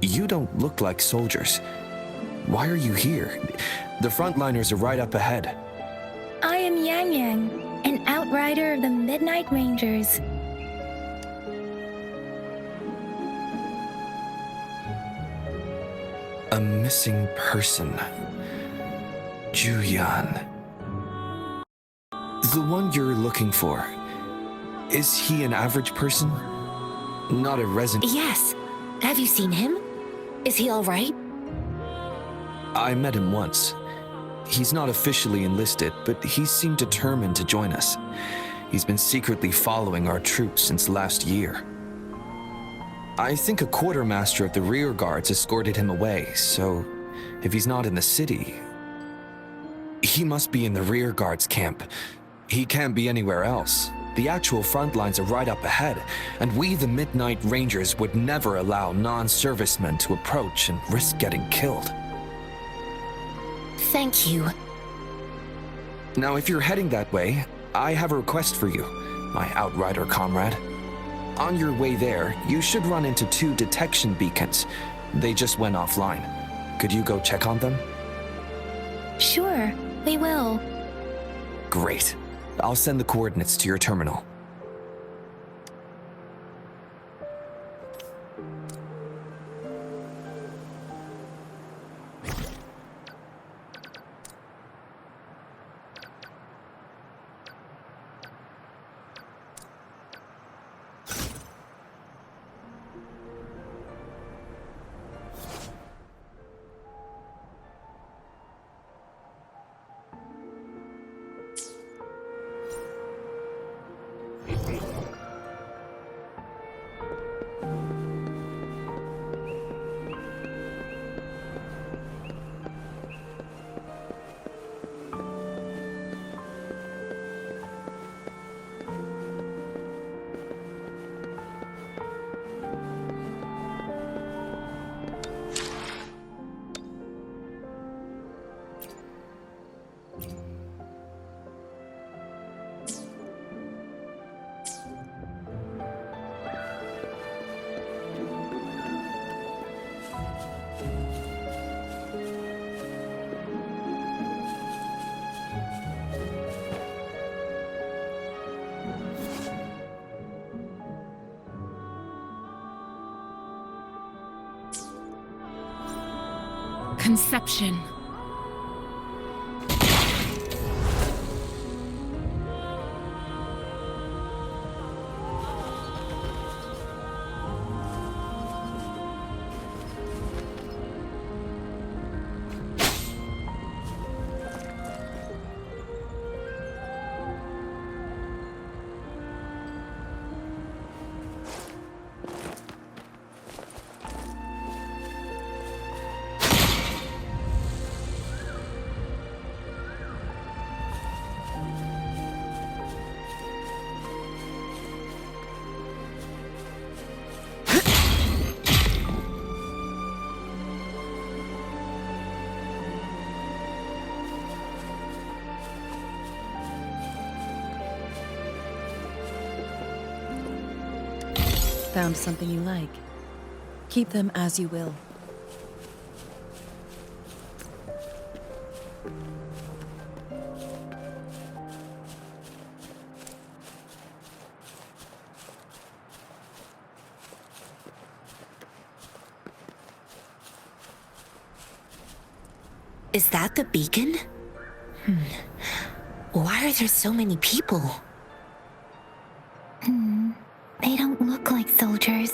You don't look like soldiers. Why are you here? The frontliners are right up ahead. I am Yang Yang, an outrider of the Midnight Rangers. A missing person. Jiyan. The one you're looking for. Is he an average person? Not a resident? Yes. Have you seen him? Is he all right? I met him once. He's not officially enlisted, but he seemed determined to join us. He's been secretly following our troops since last year. I think a quartermaster of the rearguards escorted him away, so if he's not in the city, he must be in the rearguards camp. He can't be anywhere else. The actual front lines are right up ahead, and we, the Midnight Rangers, would never allow non-servicemen to approach and risk getting killed. Thank you. Now, if you're heading that way, I have a request for you, my outrider comrade. On your way there, you should run into 2 detection beacons. They just went offline. Could you go check on them? Sure, we will. Great. I'll send the coordinates to your terminal. Conception. Found something you like. Keep them as you will. Is that the beacon? Why are there so many people? They don't look like soldiers.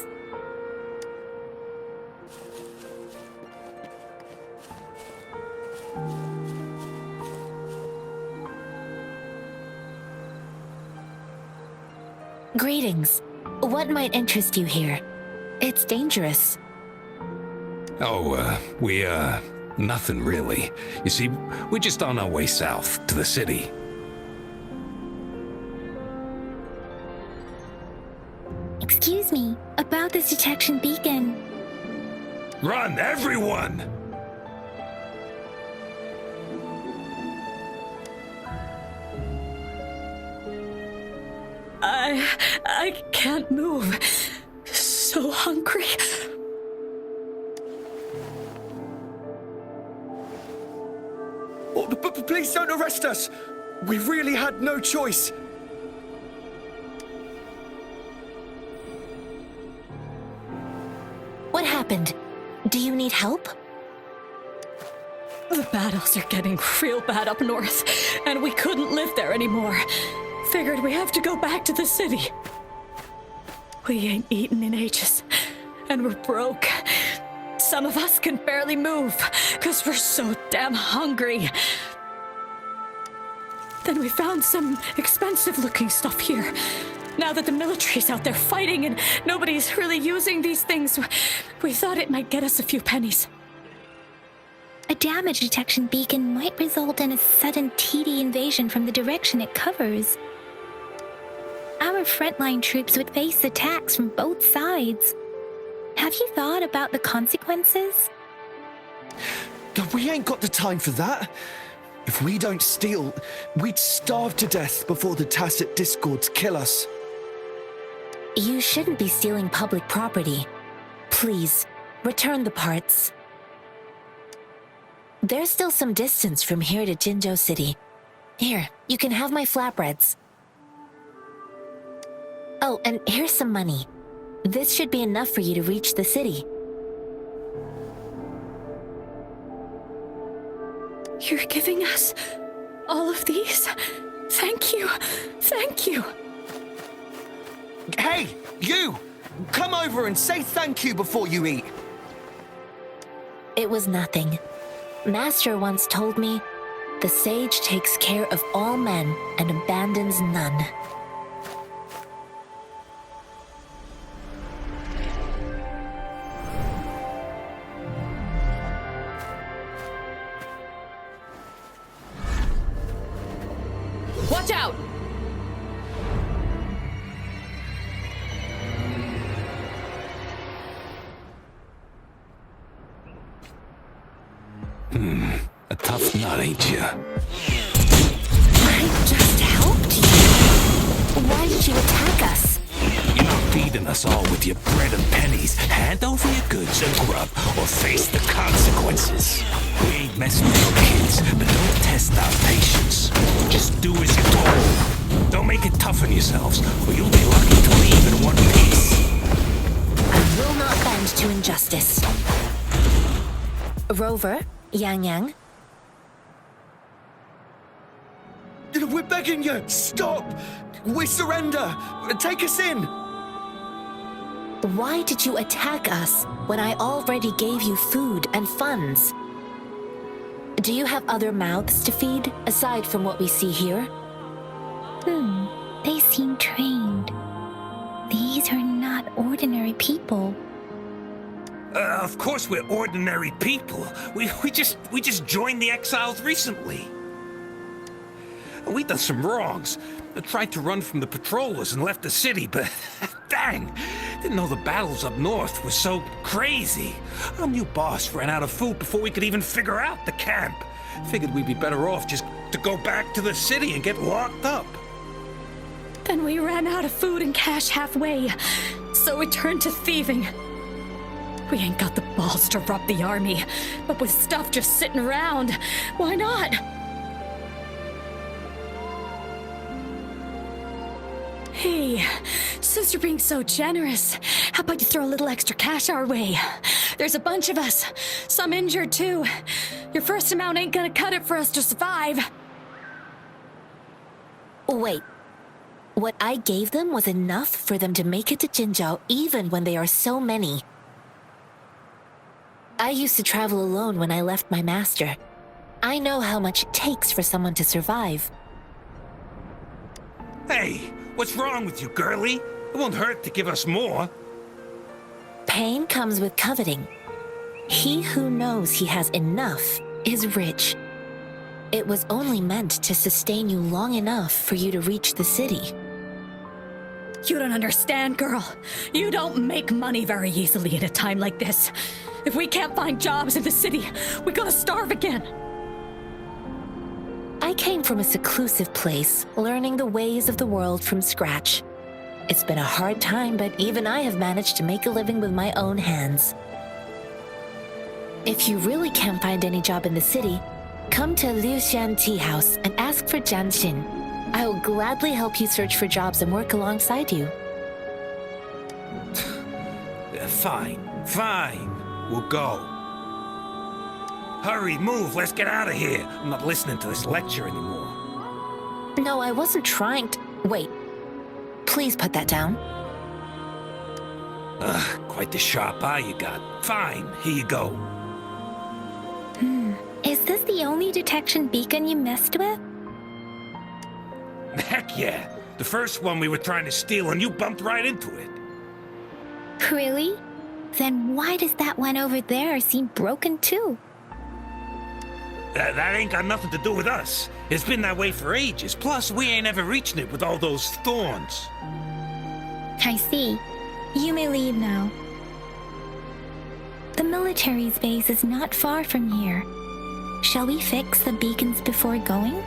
Greetings. What might interest you here? It's dangerous. Oh, Nothing really. You see, we're just on our way south to the city. Excuse me, about this detection beacon. Run, everyone! I can't move. So hungry. Oh, please don't arrest us. We really had no choice. What happened? Do you need help? The battles are getting real bad up north, and we couldn't live there anymore. Figured we have to go back to the city. We ain't eaten in ages, and we're broke. Some of us can barely move, because we're so damn hungry. Then we found some expensive-looking stuff here. Now that the military's out there fighting and nobody's really using these things, we thought it might get us a few pennies. A damage detection beacon might result in a sudden TD invasion from the direction it covers. Our frontline troops would face attacks from both sides. Have you thought about the consequences? We ain't got the time for that. If we don't steal, we'd starve to death before the tacet discords kill us. You shouldn't be stealing public property. Please, return the parts. There's still some distance from here to Jinzhou City. Here, you can have my flatbreads. Oh, and here's some money. This should be enough for you to reach the city. You're giving us all of these? Thank you. Thank you. Hey, you! Come over and say thank you before you eat. It was nothing. Master once told me, the sage takes care of all men and abandons none. Watch out! A tough nut, ain't ya? I just helped you. Why did you attack us? You're not feeding us all with your bread and pennies. Hand over your goods and grub, or face the consequences. We ain't messing with your kids, but don't test our patience. Just do as you're told. Don't make it tough on yourselves, or you'll be lucky to leave in one piece. I will not bend to injustice. Rover, Yang Yang. We're begging you, stop! We surrender! Take us in! Why did you attack us when I already gave you food and funds? Do you have other mouths to feed, aside from what we see here? They seem trained. These are not ordinary people. Of course we're ordinary people. We just joined the exiles recently. We done some wrongs. I tried to run from the patrollers and left the city, but dang, didn't know the battles up north were so crazy. Our new boss ran out of food before we could even figure out the camp. Figured we'd be better off just to go back to the city and get locked up. Then we ran out of food and cash halfway, so we turned to thieving. We ain't got the balls to rob the army, but with stuff just sitting around, why not? Hey, since you're being so generous, how about you throw a little extra cash our way? There's a bunch of us, some injured too. Your first amount ain't gonna cut it for us to survive. Wait. What I gave them was enough for them to make it to Jinzhou even when they are so many. I used to travel alone when I left my master. I know how much it takes for someone to survive. Hey, what's wrong with you, girlie? It won't hurt to give us more. Pain comes with coveting. He who knows he has enough is rich. It was only meant to sustain you long enough for you to reach the city. You don't understand, girl. You don't make money very easily in a time like this. If we can't find jobs in the city, we're gonna starve again. I came from a seclusive place, learning the ways of the world from scratch. It's been a hard time, but even I have managed to make a living with my own hands. If you really can't find any job in the city, come to Liuxian Tea House and ask for Jianxin. I will gladly help you search for jobs and work alongside you. Fine. We'll go. Hurry, move, let's get out of here. I'm not listening to this lecture anymore. No, I wasn't trying to... Wait. Please put that down. Quite the sharp eye you got. Fine, here you go. Is this the only detection beacon you messed with? Heck yeah. The first one we were trying to steal and you bumped right into it. Really? Then why does that one over there seem broken too? That ain't got nothing to do with us. It's been that way for ages. Plus, we ain't ever reaching it with all those thorns. I see. You may leave now. The military's base is not far from here. Shall we fix the beacons before going?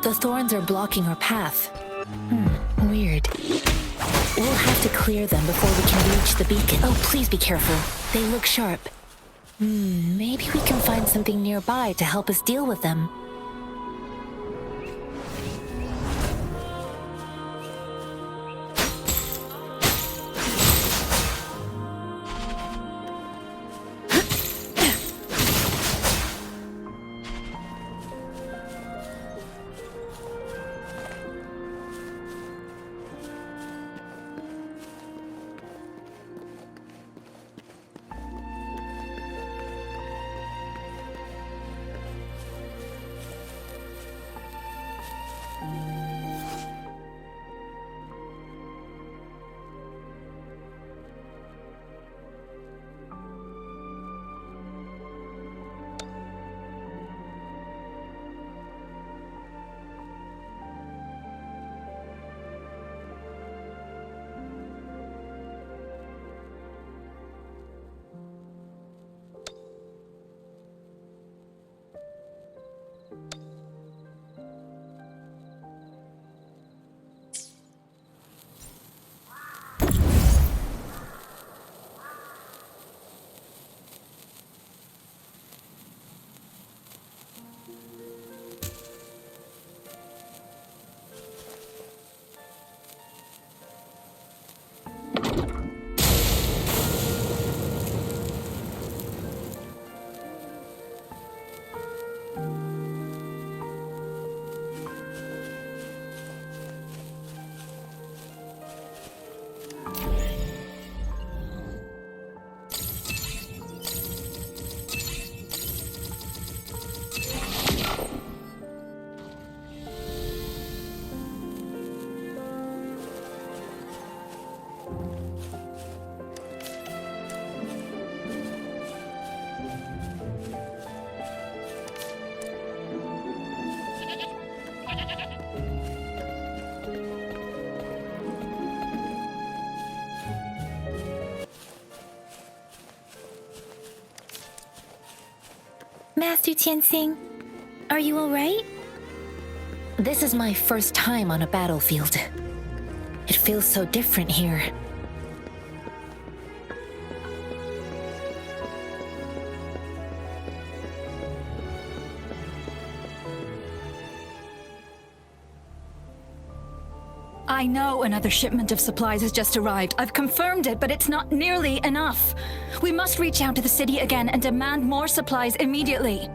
The thorns are blocking our path. Weird. We'll have to clear them before we can reach the beacon. Oh, please be careful. They look sharp. Maybe we can find something nearby to help us deal with them. Master Tianxing, are you alright? This is my first time on a battlefield. It feels so different here. I know another shipment of supplies has just arrived. I've confirmed it, but it's not nearly enough. We must reach out to the city again and demand more supplies immediately.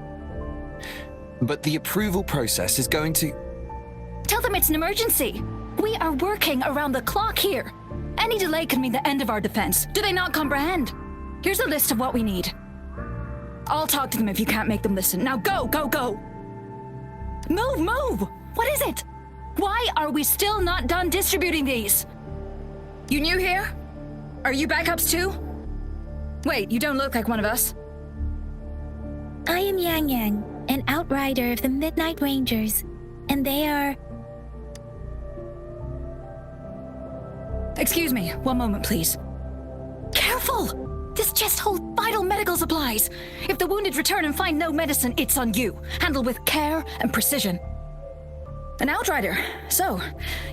But the approval process is going to... Tell them it's an emergency. We are working around the clock here. Any delay could mean the end of our defense. Do they not comprehend? Here's a list of what we need. I'll talk to them if you can't make them listen. Now go, go, go! Move, move! What is it? Why are we still not done distributing these? You new here? Are you backups too? Wait, you don't look like one of us. I am Yang Yang, an outrider of the Midnight Rangers, and they are... Excuse me, one moment please. Careful! This chest holds vital medical supplies. If the wounded return and find no medicine, it's on you. Handle with care and precision. An outrider. So,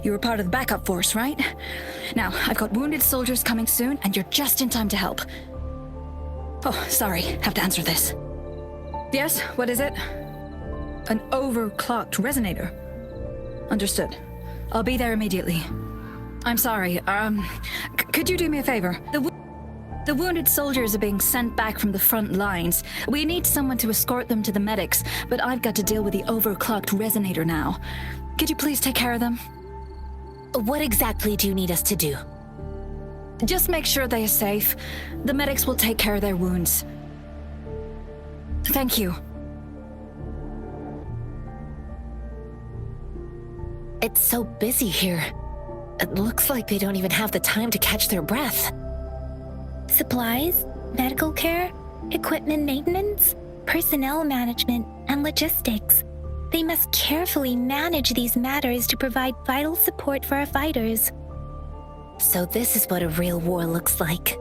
you were part of the backup force, right? Now, I've got wounded soldiers coming soon, and you're just in time to help. Oh, sorry, have to answer this. Yes, what is it? An overclocked resonator. Understood. I'll be there immediately. I'm sorry, could you do me a favor? The wounded soldiers are being sent back from the front lines. We need someone to escort them to the medics, but I've got to deal with the overclocked resonator now. Could you please take care of them? What exactly do you need us to do? Just make sure they are safe. The medics will take care of their wounds. Thank you. It's so busy here. It looks like they don't even have the time to catch their breath. Supplies, medical care, equipment maintenance, personnel management, and logistics. They must carefully manage these matters to provide vital support for our fighters. So this is what a real war looks like.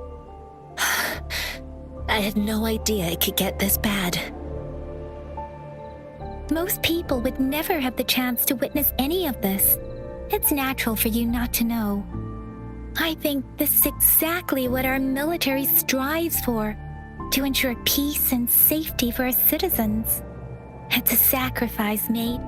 I had no idea it could get this bad. Most people would never have the chance to witness any of this. It's natural for you not to know. I think this is exactly what our military strives for, to ensure peace and safety for our citizens. It's a sacrifice made.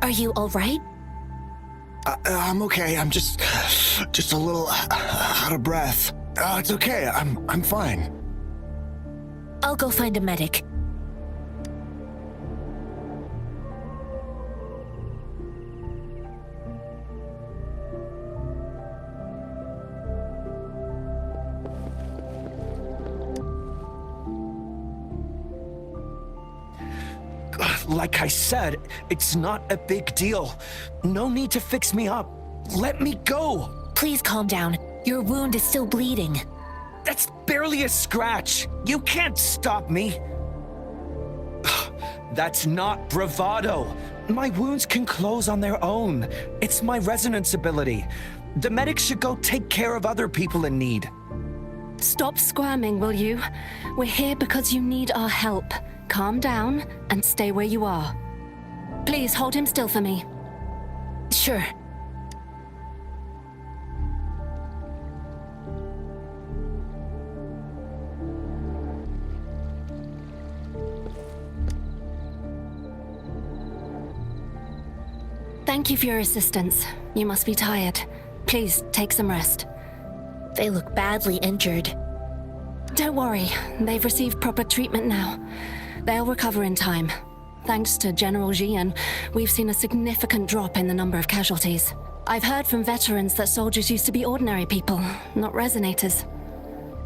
Are you all right? I'm okay. I'm just a little out of breath. It's okay. I'm fine. I'll go find a medic. Like I said, it's not a big deal. No need to fix me up. Let me go. Please calm down. Your wound is still bleeding. That's barely a scratch. You can't stop me. That's not bravado. My wounds can close on their own. It's my resonance ability. The medics should go take care of other people in need. Stop squirming, will you? We're here because you need our help. Calm down and stay where you are. Please hold him still for me. Sure. Thank you for your assistance. You must be tired. Please, take some rest. They look badly injured. Don't worry, they've received proper treatment now. They'll recover in time. Thanks to General Jiyan, we've seen a significant drop in the number of casualties. I've heard from veterans that soldiers used to be ordinary people, not resonators.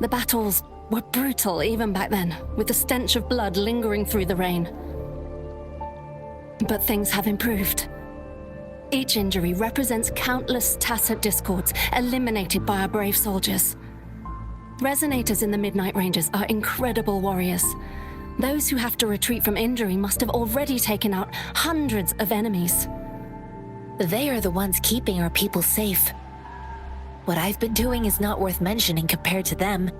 The battles were brutal even back then, with the stench of blood lingering through the rain. But things have improved. Each injury represents countless tacet discords eliminated by our brave soldiers. Resonators in the Midnight Rangers are incredible warriors. Those who have to retreat from injury must have already taken out hundreds of enemies. They are the ones keeping our people safe. What I've been doing is not worth mentioning compared to them.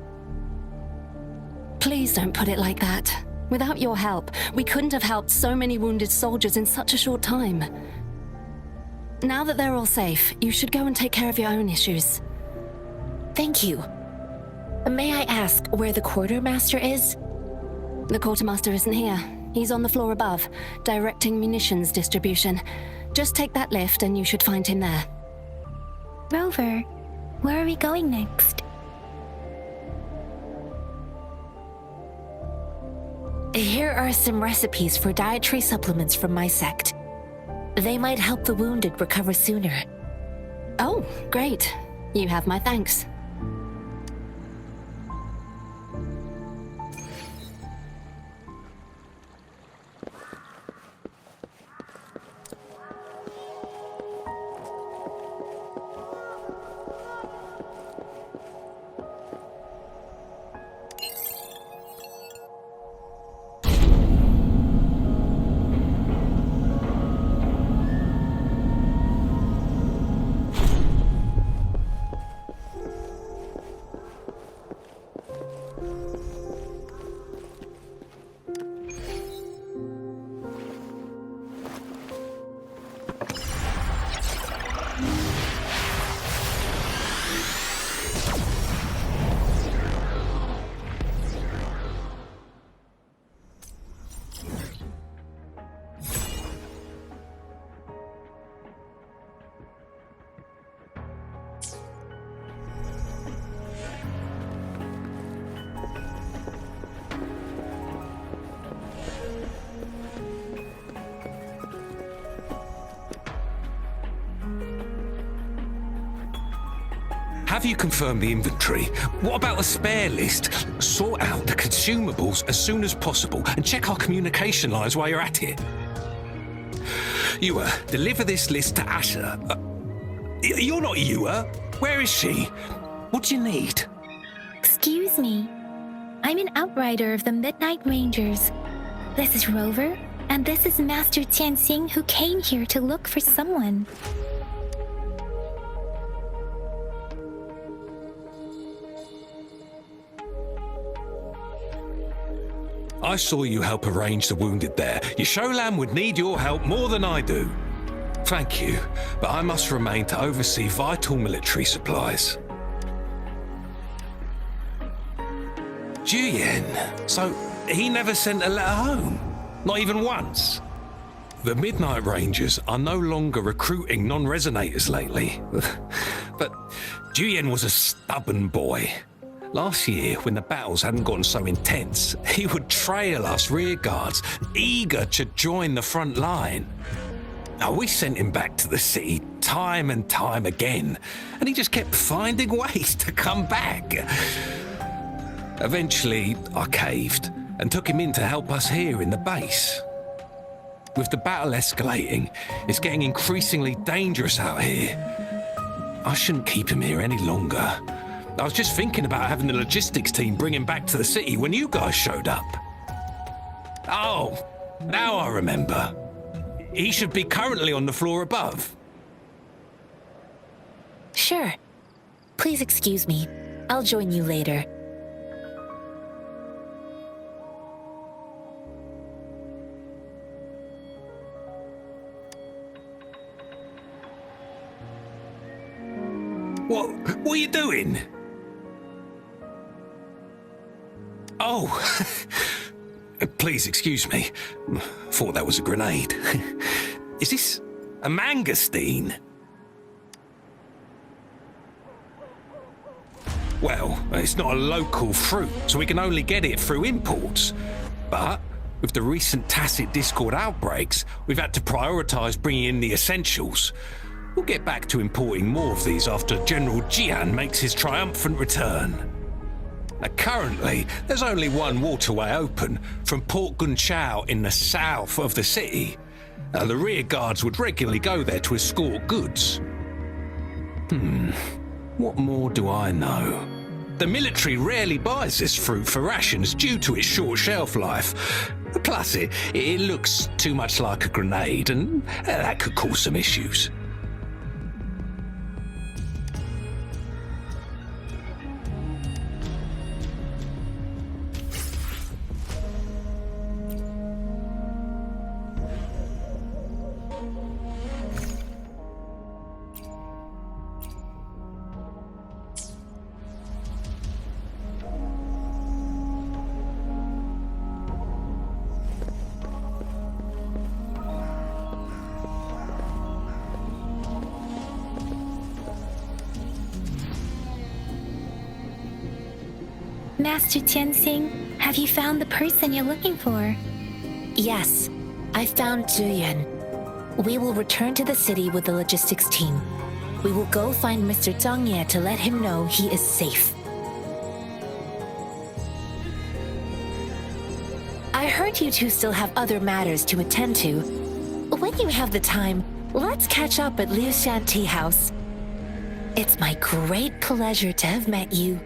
Please don't put it like that. Without your help, we couldn't have helped so many wounded soldiers in such a short time. Now that they're all safe, you should go and take care of your own issues. Thank you. May I ask where the quartermaster is? The quartermaster isn't here. He's on the floor above, directing munitions distribution. Just take that lift and you should find him there. Rover, where are we going next? Here are some recipes for dietary supplements from my sect. They might help the wounded recover sooner. Oh, great. You have my thanks. Have you confirmed the inventory? What about a spare list? Sort out the consumables as soon as possible and check our communication lines while you're at it. You, deliver this list to Asher. You're not you, Where is she? What do you need? Excuse me. I'm an outrider of the Midnight Rangers. This is Rover, and this is Master Tianxing, who came here to look for someone. I saw you help arrange the wounded there. Your xiulan would need your help more than I do. Thank you, but I must remain to oversee vital military supplies. Jiyan, so he never sent a letter home? Not even once? The Midnight Rangers are no longer recruiting non-resonators lately. But Jiyan was a stubborn boy. Last year, when the battles hadn't gotten so intense, he would trail us rearguards, eager to join the front line. Now, we sent him back to the city time and time again, and he just kept finding ways to come back. Eventually, I caved and took him in to help us here in the base. With the battle escalating, it's getting increasingly dangerous out here. I shouldn't keep him here any longer. I was just thinking about having the logistics team bring him back to the city when you guys showed up. Oh, now I remember. He should be currently on the floor above. Sure. Please excuse me. I'll join you later. What are you doing? Oh, please excuse me. Thought that was a grenade. Is A mangosteen? Well, it's not a local fruit, so we can only get it through imports. But with the recent tacet Discord outbreaks, we've had to prioritize bringing in the essentials. We'll get back to importing more of these after General Jiyan makes his triumphant return. Now, currently, there's only one waterway open from Port Gunchao in the south of the city. The rearguards would regularly go there to escort goods. What more do I know? The military rarely buys this fruit for rations due to its short shelf life. Plus, it looks too much like a grenade, and that could cause some issues. Master Tianxing, have you found the person you're looking for? Yes, I found Jiyan. We will return to the city with the logistics team. We will go find Mr. Zhang Ye to let him know he is safe. I heard you two still have other matters to attend to. When you have the time, let's catch up at Liu Shan Tea House. It's my great pleasure to have met you.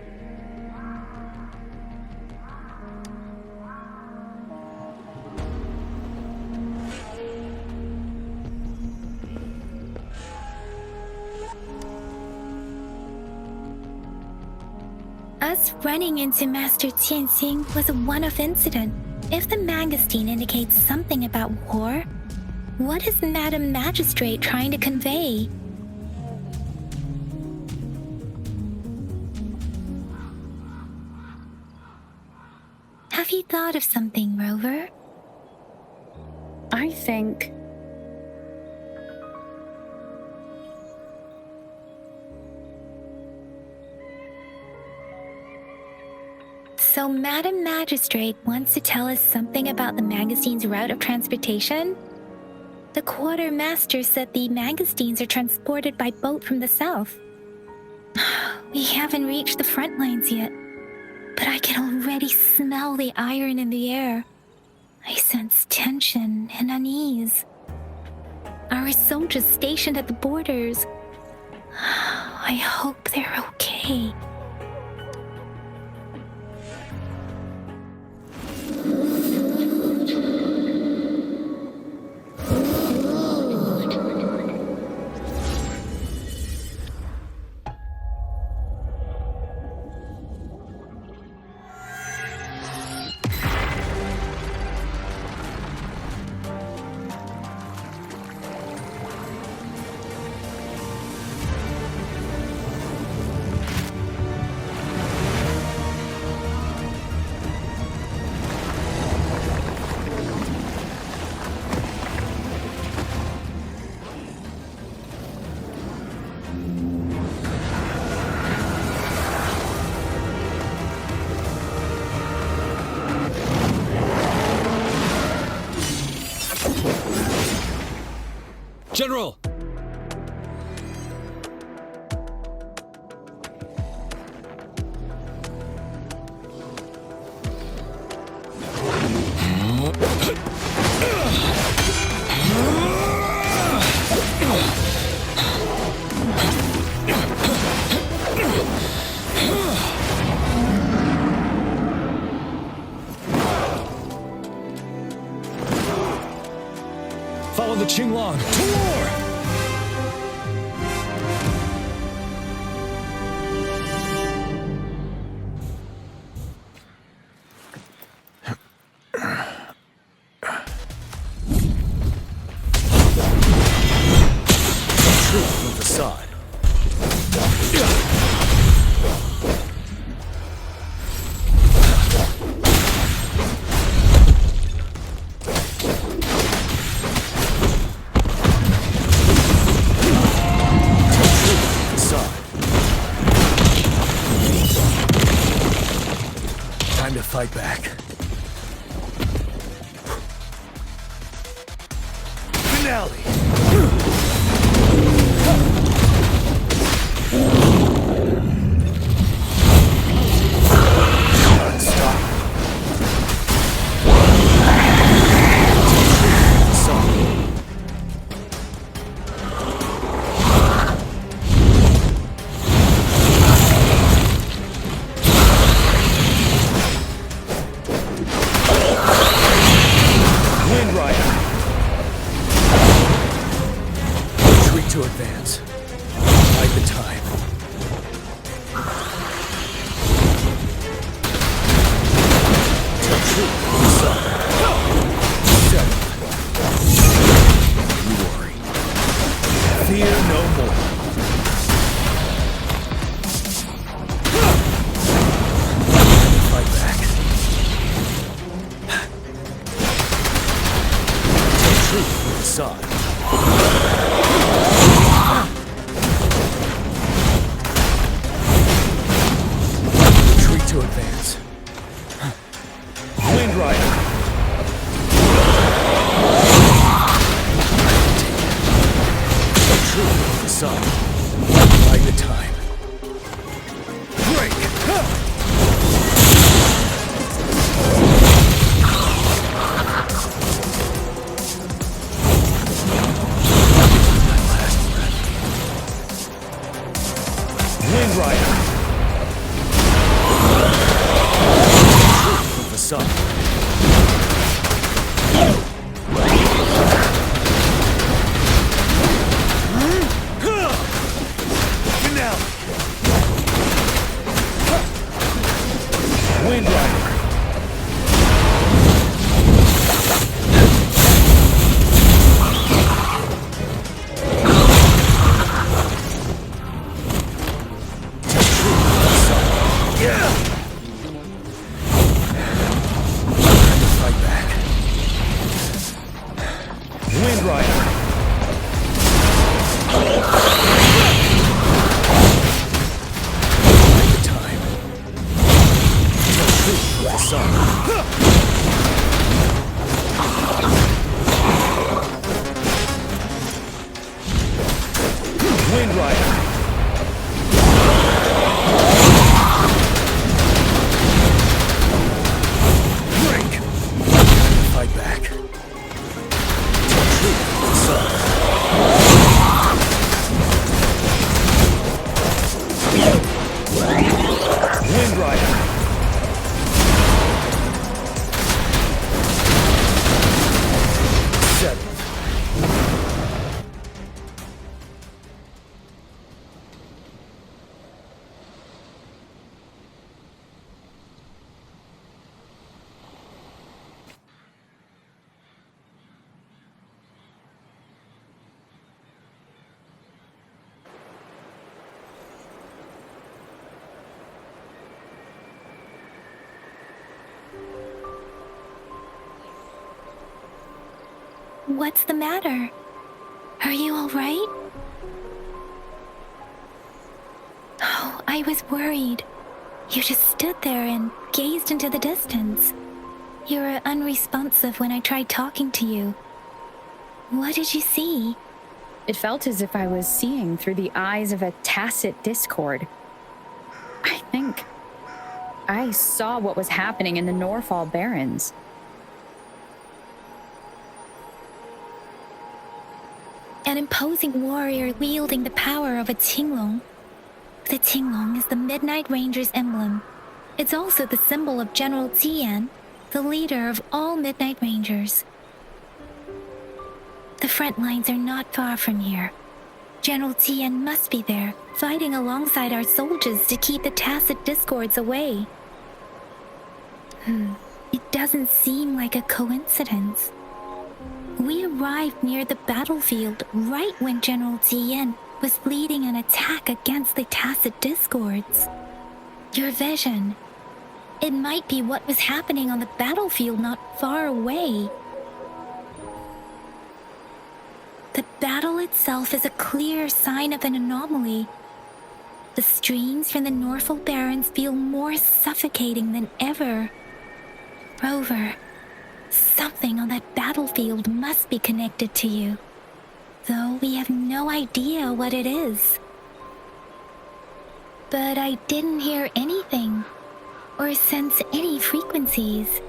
Us running into Master Tianxing was a one-off incident. If the mangosteen indicates something about war, what is Madam Magistrate trying to convey? Have you thought of something, Rover? I think... So Madam Magistrate wants to tell us something about the mangosteens' route of transportation? The quartermaster said the mangosteens are transported by boat from the south. We haven't reached the front lines yet, but I can already smell the iron in the air. I sense tension and unease. Our soldiers stationed at the borders. I hope they're okay. General! Follow the Qinglang to war! Truth from facade. fight back. Finale! To advance. Fight the time. You worry. Fear no more. Fight back. Tell truth with the side. To advance. Wind Rider. The truth of the sun. By the time. Break! My last breath. Wind Rider. The sun. Finale. Wind Rider. Wind Rider. By the time. Tell truth with the sun. Wind Rider. Break. Fight back. Wind Rider. Settled. What's the matter? Are you all right? Oh, I was worried. You just stood there and gazed into the distance. You were unresponsive when I tried talking to you. What did you see? It felt as if I was seeing through the eyes of a tacet discord. I think I saw what was happening in the Norfall Barrens. An imposing warrior wielding the power of a xiulan. The xiulan is the Midnight Ranger's emblem. It's also the symbol of General Jiyan, the leader of all Midnight Rangers. The front lines are not far from here. General Jiyan must be there, fighting alongside our soldiers to keep the tacet discords away. It doesn't seem like a coincidence. We arrived near the battlefield right when General Jiyan was leading an attack against the tacet discords. Your vision. It might be what was happening on the battlefield not far away. The battle itself is a clear sign of an anomaly. The streams from the Norfall Barrens feel more suffocating than ever. Rover, something on that battlefield must be connected to you, though we have no idea what it is. But I didn't hear anything or sense any frequencies.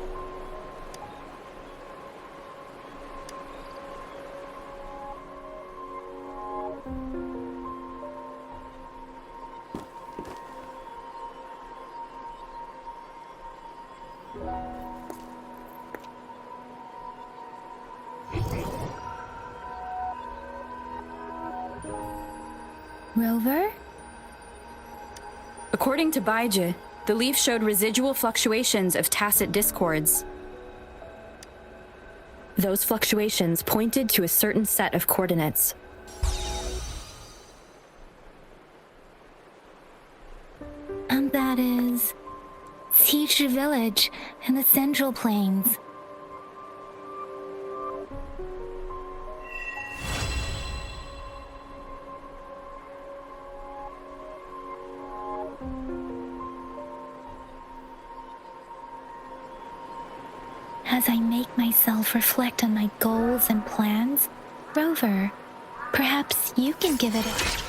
Rover? According to Baiji, the leaf showed residual fluctuations of tacet discords. Those fluctuations pointed to a certain set of coordinates. And that is Xiulan village in the Central Plains. As I make myself reflect on my goals and plans, Rover, perhaps you can give it a...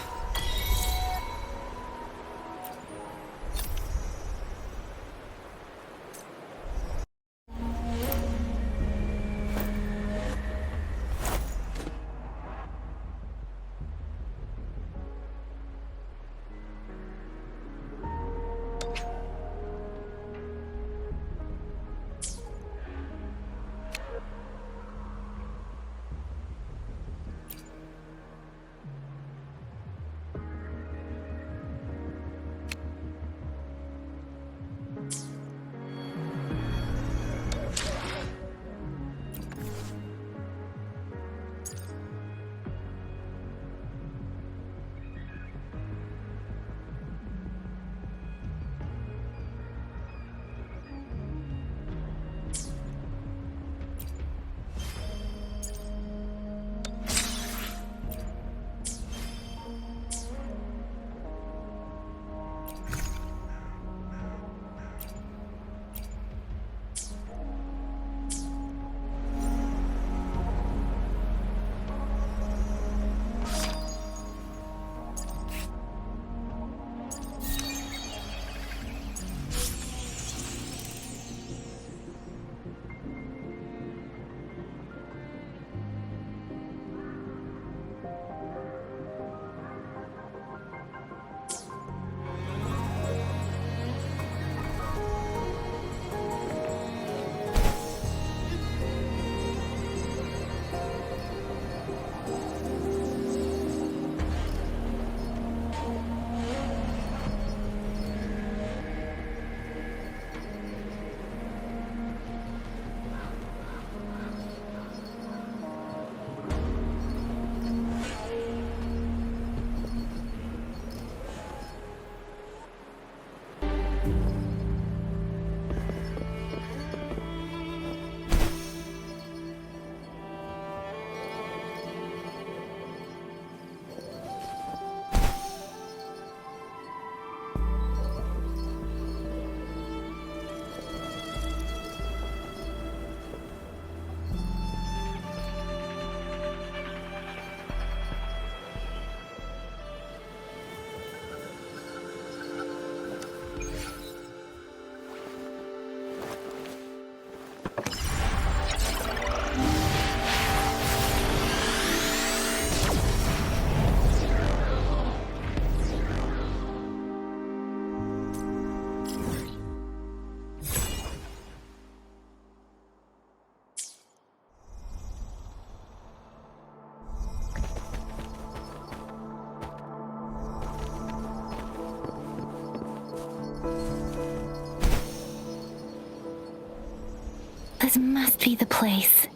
This must be the place.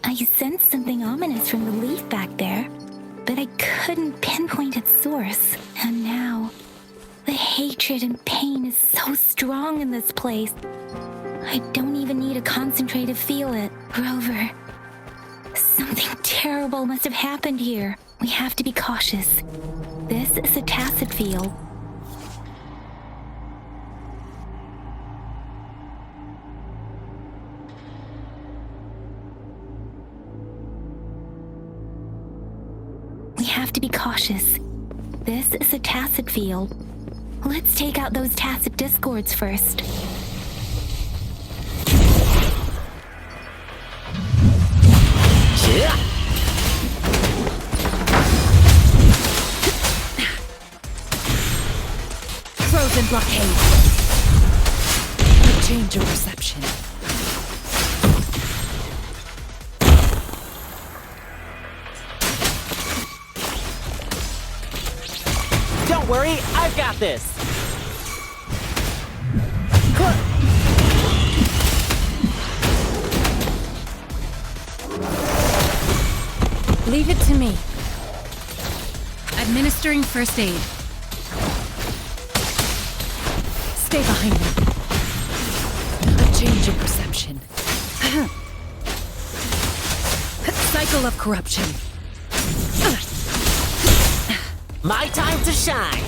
I sensed something ominous from the leaf back there, but I couldn't pinpoint its source. And now, the hatred and pain is so strong in this place. I don't even need to concentrate to feel it. Rover, something terrible must have happened here. We have to be cautious. This is a tacet field. have to be cautious. This is a tacet field. Let's take out those tacet discords first. Frozen blockade. A change of perception. Don't worry, I've got this. Leave it to me. Administering first aid. Stay behind me. A change of perception. Cycle of corruption. My time to shine.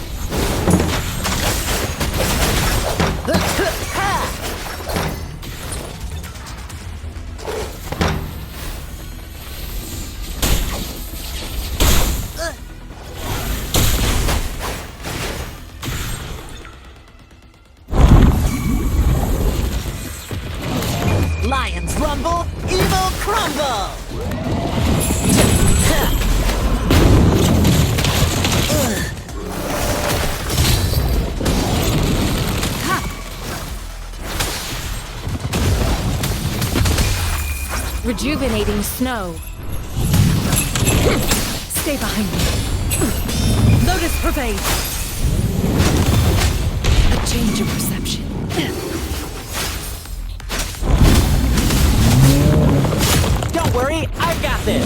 Lions rumble, evil crumble. Rejuvenating snow. Stay behind me. Lotus pervade. A change of perception. Don't worry, I've got this.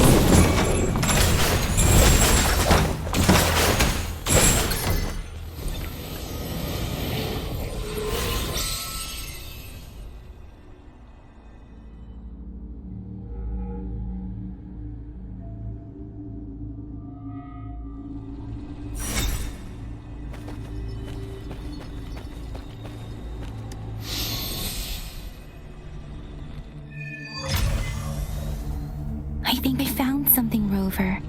I think I found something, Rover.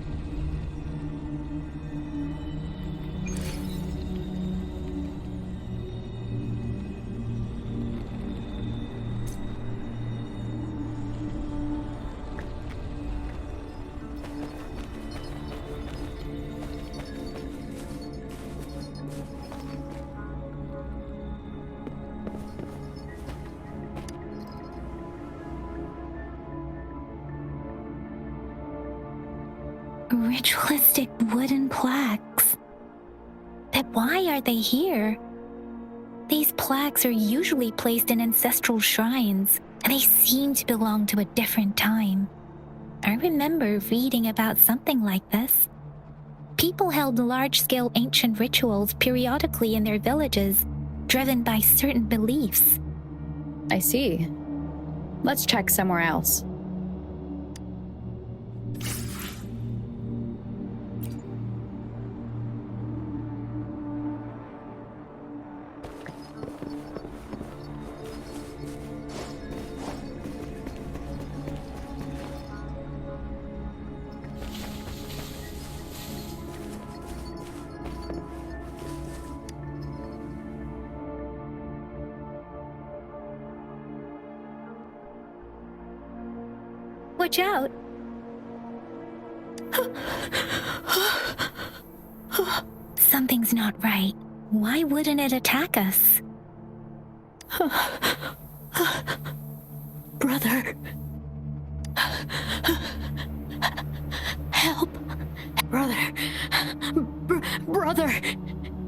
Ritualistic wooden plaques. But why are they here? These plaques are usually placed in ancestral shrines, and they seem to belong to a different time. I remember reading about something like this. People held large-scale ancient rituals periodically in their villages, driven by certain beliefs. I see. Let's check somewhere else. Watch out! Something's not right. Why wouldn't it attack us? Brother. Help. Brother. Brother.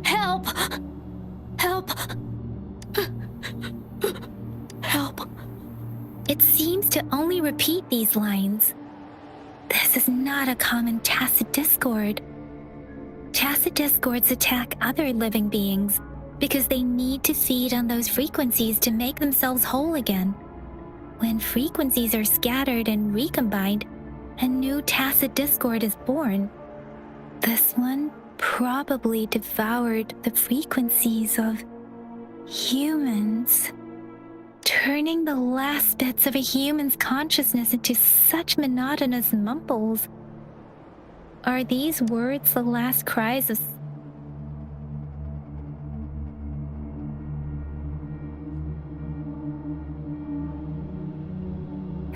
Help. Help. Help. It seems to only repeat these lines. This is not a common tacet discord. Tacet discords attack other living beings because they need to feed on those frequencies to make themselves whole again. When frequencies are scattered and recombined, a new tacet discord is born. This one probably devoured the frequencies of humans, turning the last bits of a human's consciousness into such monotonous mumbles. Are these words the last cries of...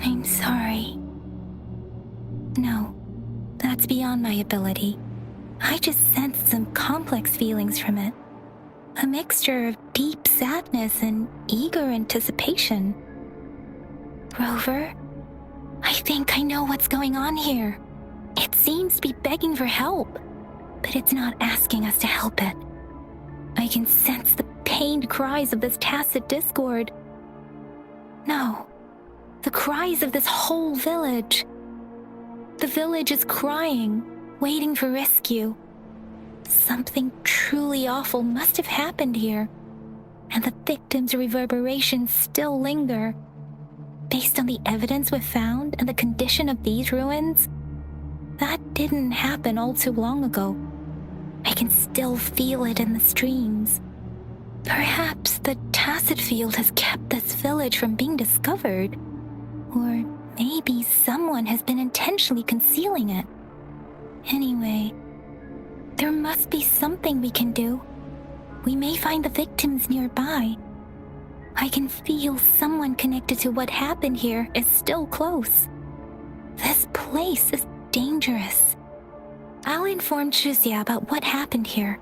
I'm sorry. No, that's beyond my ability. I just sensed some complex feelings from it. A mixture of deep sadness and eager anticipation. Rover, I think I know what's going on here. It seems to be begging for help, but it's not asking us to help it. I can sense the pained cries of this tacet discord. No, the cries of this whole village. The village is crying, waiting for rescue. Something truly awful must have happened here, and the victims' reverberations still linger. Based on the evidence we've found and the condition of these ruins, that didn't happen all too long ago. I can still feel it in the streams. Perhaps the tacet field has kept this village from being discovered, or maybe someone has been intentionally concealing it. Anyway, there must be something we can do. We may find the victims nearby. I can feel someone connected to what happened here is still close. This place is dangerous. I'll inform Shuzia about what happened here.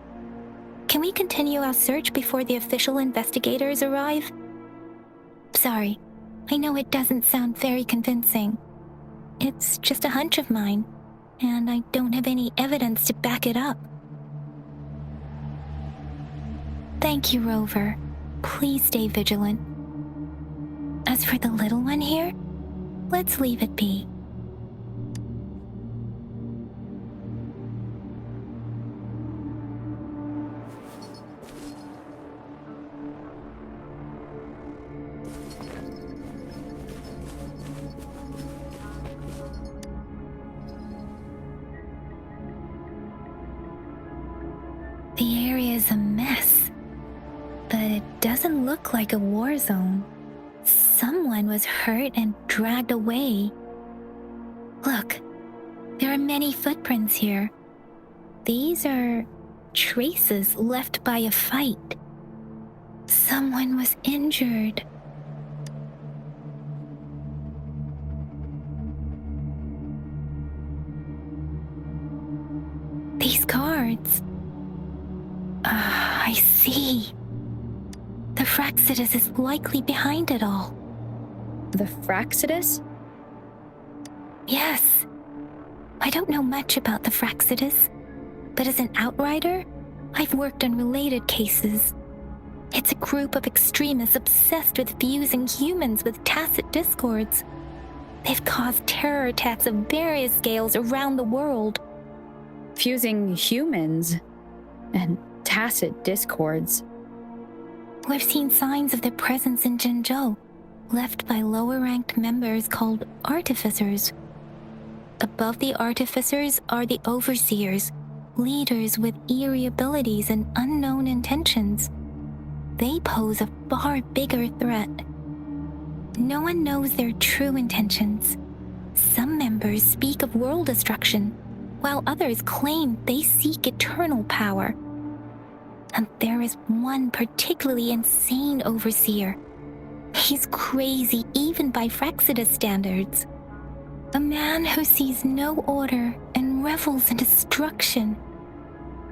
Can we continue our search before the official investigators arrive? Sorry, I know it doesn't sound very convincing. It's just a hunch of mine, and I don't have any evidence to back it up. Thank you, Rover. Please stay vigilant. As for the little one here, let's leave it be. The area is a mess, but it doesn't look like a war zone. Someone was hurt and dragged away. Look, there are many footprints here. These are traces left by a fight. Someone was injured. These cards. I see. The Fraxidus is likely behind it all. The Fraxidus? Yes. I don't know much about the Fraxidus, but as an outrider, I've worked on related cases. It's a group of extremists obsessed with fusing humans with tacet discords. They've caused terror attacks of various scales around the world. Fusing humans and tacet discords. We've seen signs of their presence in Jinzhou, left by lower-ranked members called artificers. Above the artificers are the overseers, leaders with eerie abilities and unknown intentions. They pose a far bigger threat. No one knows their true intentions. Some members speak of world destruction, while others claim they seek eternal power. And there is one particularly insane overseer. He's crazy even by Fraxidus standards. A man who sees no order and revels in destruction.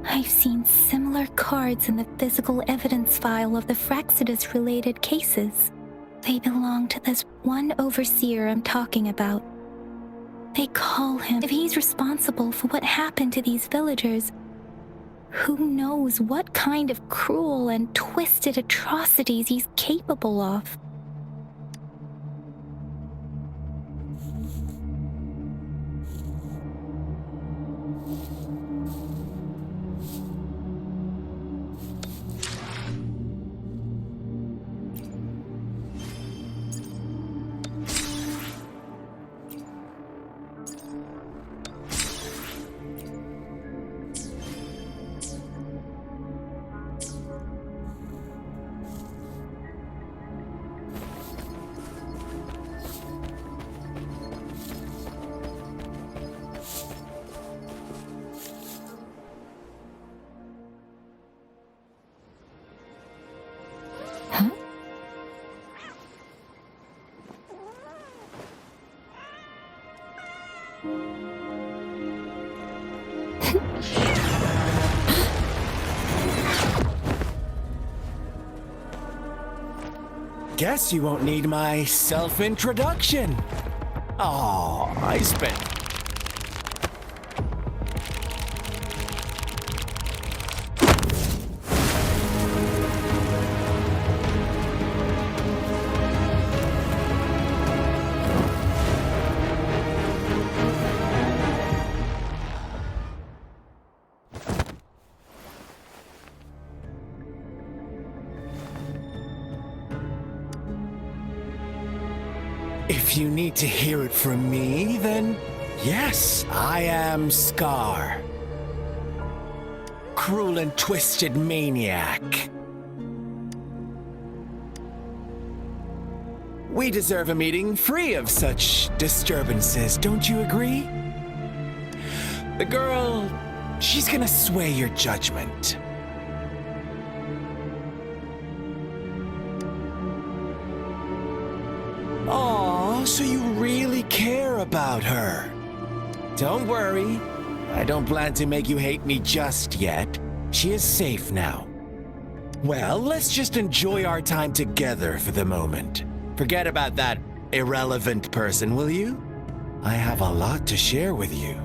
I've seen similar cards in the physical evidence file of the Fraxidus-related cases. They belong to this one overseer I'm talking about. They call him. If he's responsible for what happened to these villagers, who knows what kind of cruel and twisted atrocities he's capable of? Guess you won't need my self-introduction. Oh, I spent... If you need to hear it from me, then yes, I am Scar. Cruel and twisted maniac. We deserve a meeting free of such disturbances, don't you agree? The girl, she's gonna sway your judgment. Aw, so you really care about her. Don't worry, I don't plan to make you hate me just yet. She is safe now. Well, let's just enjoy our time together for the moment. Forget about that irrelevant person, will you? I have a lot to share with you.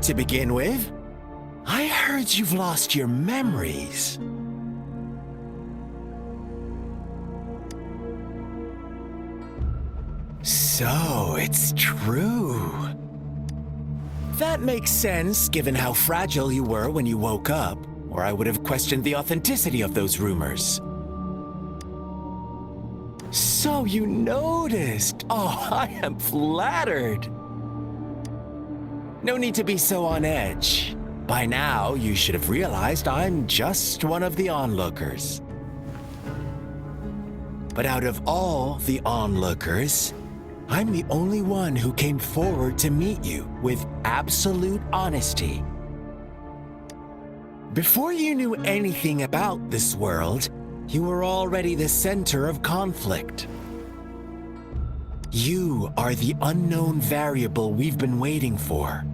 To begin with, I heard you've lost your memories. So, it's true. That makes sense, given how fragile you were when you woke up, or I would have questioned the authenticity of those rumors. So you noticed. Oh, I am flattered. No need to be so on edge. By now, you should have realized I'm just one of the onlookers. But out of all the onlookers, I'm the only one who came forward to meet you with absolute honesty. Before you knew anything about this world, you were already the center of conflict. You are the unknown variable we've been waiting for.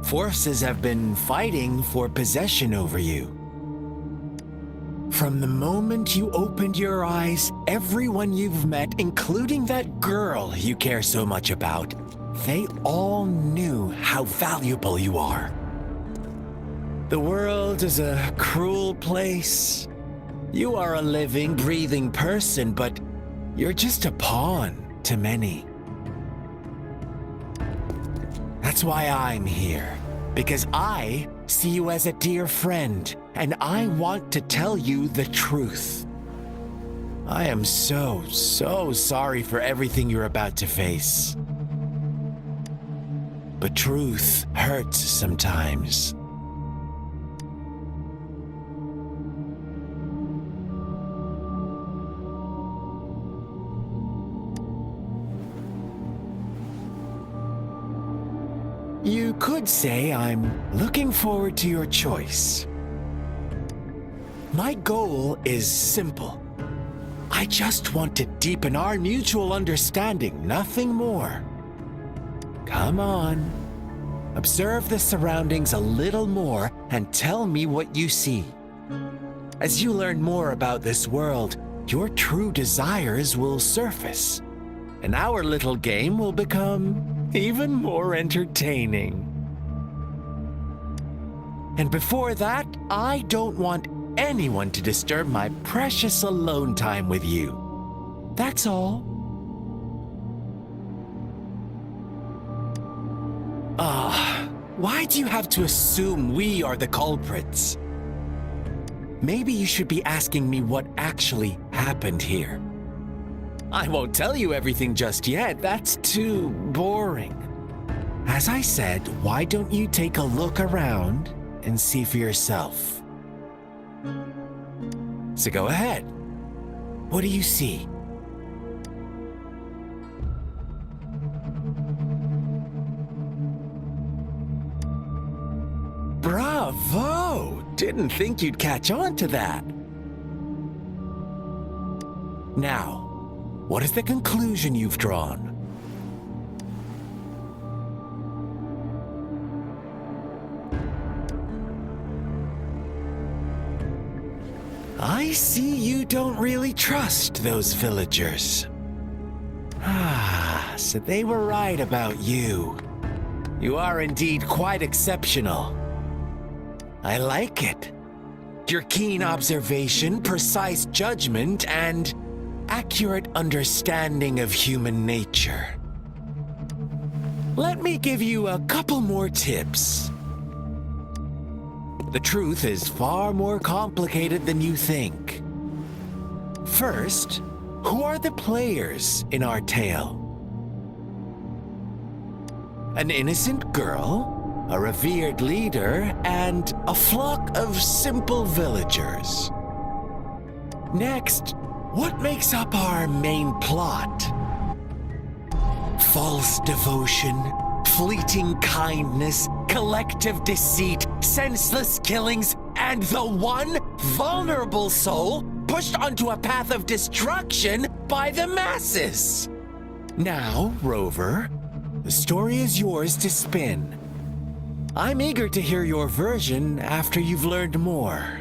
Forces have been fighting for possession over you. From the moment you opened your eyes, everyone you've met, including that girl you care so much about, they all knew how valuable you are. The world is a cruel place. You are a living, breathing person, but you're just a pawn to many. That's why I'm here, because I see you as a dear friend, and I want to tell you the truth. I am so sorry for everything you're about to face. But truth hurts sometimes. You could say I'm looking forward to your choice. My goal is simple. I just want to deepen our mutual understanding, nothing more. Come on. Observe the surroundings a little more and tell me what you see. As you learn more about this world, your true desires will surface, and our little game will become even more entertaining. And before that, I don't want anyone to disturb my precious alone time with you. That's all. Why do you have to assume we are the culprits? Maybe you should be asking me what actually happened here. I won't tell you everything just yet, that's too boring. As I said, why don't you take a look around and see for yourself? So go ahead. What do you see? Bravo! Didn't think you'd catch on to that. Now, what is the conclusion you've drawn? I see you don't really trust those villagers. So they were right about you. You are indeed quite exceptional. I like it. Your keen observation, precise judgment, and accurate understanding of human nature. Let me give you a couple more tips. The truth is far more complicated than you think. First, who are the players in our tale? An innocent girl, a revered leader, and a flock of simple villagers. Next, what makes up our main plot? False devotion, fleeting kindness, collective deceit, senseless killings, and the one vulnerable soul pushed onto a path of destruction by the masses. Now, Rover, the story is yours to spin. I'm eager to hear your version after you've learned more.